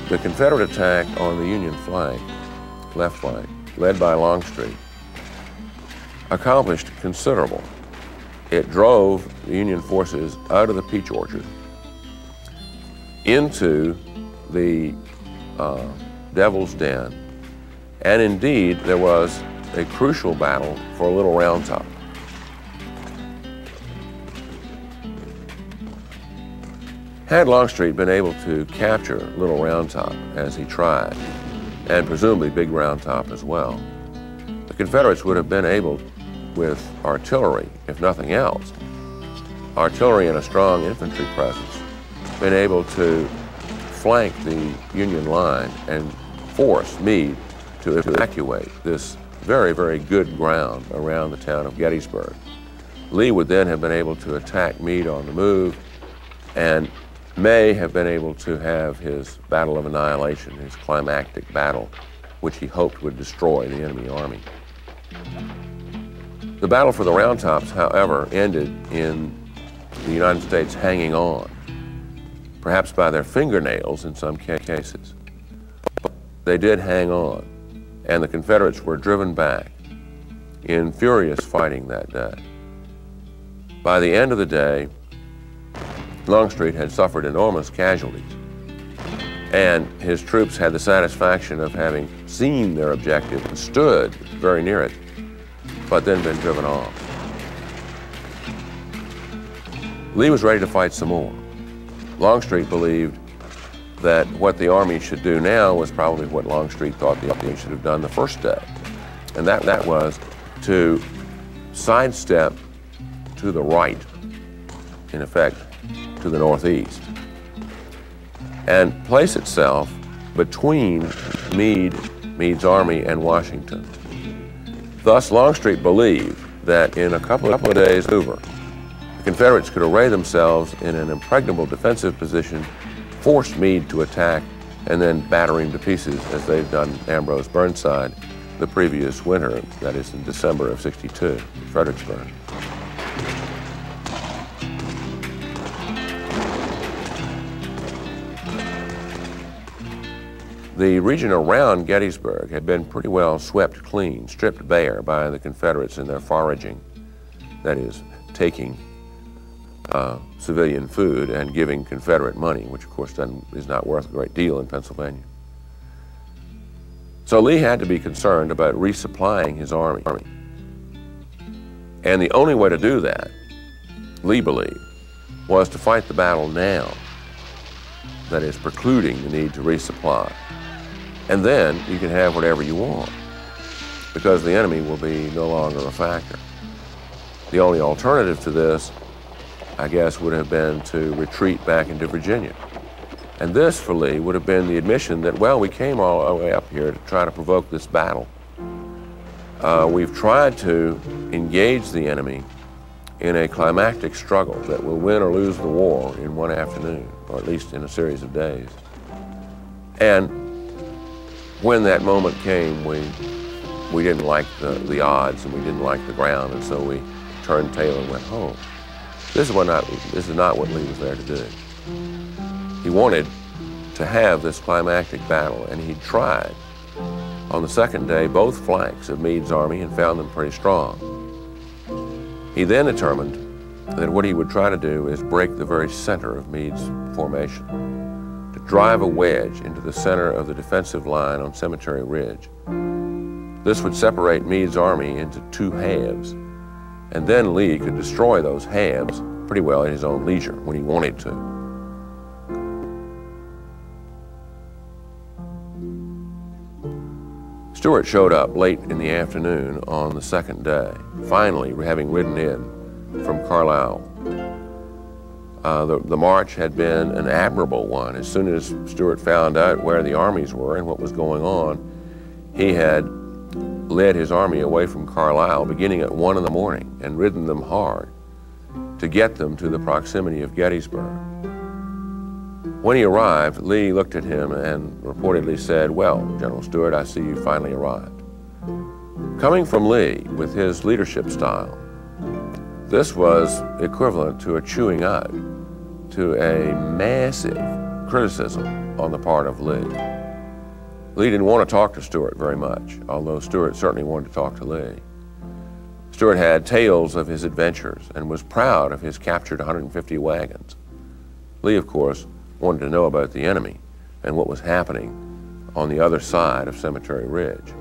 The Confederate attack on the Union flank, left flank, led by Longstreet, accomplished considerable. It drove the Union forces out of the peach orchard into the Devil's Den, and indeed there was a crucial battle for Little Round Top. Had Longstreet been able to capture Little Round Top as he tried, and presumably Big Round Top as well, the Confederates would have been able, with artillery, if nothing else, artillery and a strong infantry presence, been able to flank the Union line and force Meade to evacuate this very, very good ground around the town of Gettysburg. Lee would then have been able to attack Meade on the move and may have been able to have his battle of annihilation, his climactic battle, which he hoped would destroy the enemy army. The battle for the Round Tops, however, ended in the United States hanging on, perhaps by their fingernails in some cases. But they did hang on, and the Confederates were driven back in furious fighting that day. By the end of the day, Longstreet had suffered enormous casualties, and his troops had the satisfaction of having seen their objective and stood very near it, but then been driven off. Lee was ready to fight some more. Longstreet believed that what the Army should do now was probably what Longstreet thought the Army should have done the first day, and that was to sidestep to the right, in effect, to the northeast, and place itself between Meade's army and Washington. Thus, Longstreet believed that in a couple of days over, the Confederates could array themselves in an impregnable defensive position, force Meade to attack, and then batter him to pieces as they've done Ambrose Burnside the previous winter, that is in December of '62, Fredericksburg. The region around Gettysburg had been pretty well swept clean, stripped bare by the Confederates in their foraging, that is, taking civilian food and giving Confederate money, which of course is not worth a great deal in Pennsylvania. So Lee had to be concerned about resupplying his army. And the only way to do that, Lee believed, was to fight the battle now, that is, precluding the need to resupply. And then you can have whatever you want, because the enemy will be no longer a factor. The only alternative to this, I guess, would have been to retreat back into Virginia. And this, for Lee, would have been the admission that, well, we came all the way up here to try to provoke this battle. We've tried to engage the enemy in a climactic struggle that will win or lose the war in one afternoon, or at least in a series of days. And when that moment came, we didn't like the odds, and we didn't like the ground, and so we turned tail and went home. This is not what Lee was there to do. He wanted to have this climactic battle, and he tried on the second day both flanks of Meade's army and found them pretty strong. He then determined that what he would try to do is break the very center of Meade's formation, to drive a wedge into the center of the defensive line on Cemetery Ridge. This would separate Meade's army into two halves, and then Lee could destroy those halves pretty well at his own leisure when he wanted to. Stuart showed up late in the afternoon on the second day, finally having ridden in from Carlisle. The march had been an admirable one. As soon as Stuart found out where the armies were and what was going on, he had led his army away from Carlisle beginning at 1 in the morning and ridden them hard to get them to the proximity of Gettysburg. When he arrived, Lee looked at him and reportedly said, "Well, General Stuart, I see you finally arrived." Coming from Lee, with his leadership style, this was equivalent to a chewing out to a massive criticism on the part of Lee. Lee didn't want to talk to Stuart very much, although Stuart certainly wanted to talk to Lee. Stuart had tales of his adventures and was proud of his captured 150 wagons. Lee, of course, wanted to know about the enemy and what was happening on the other side of Cemetery Ridge.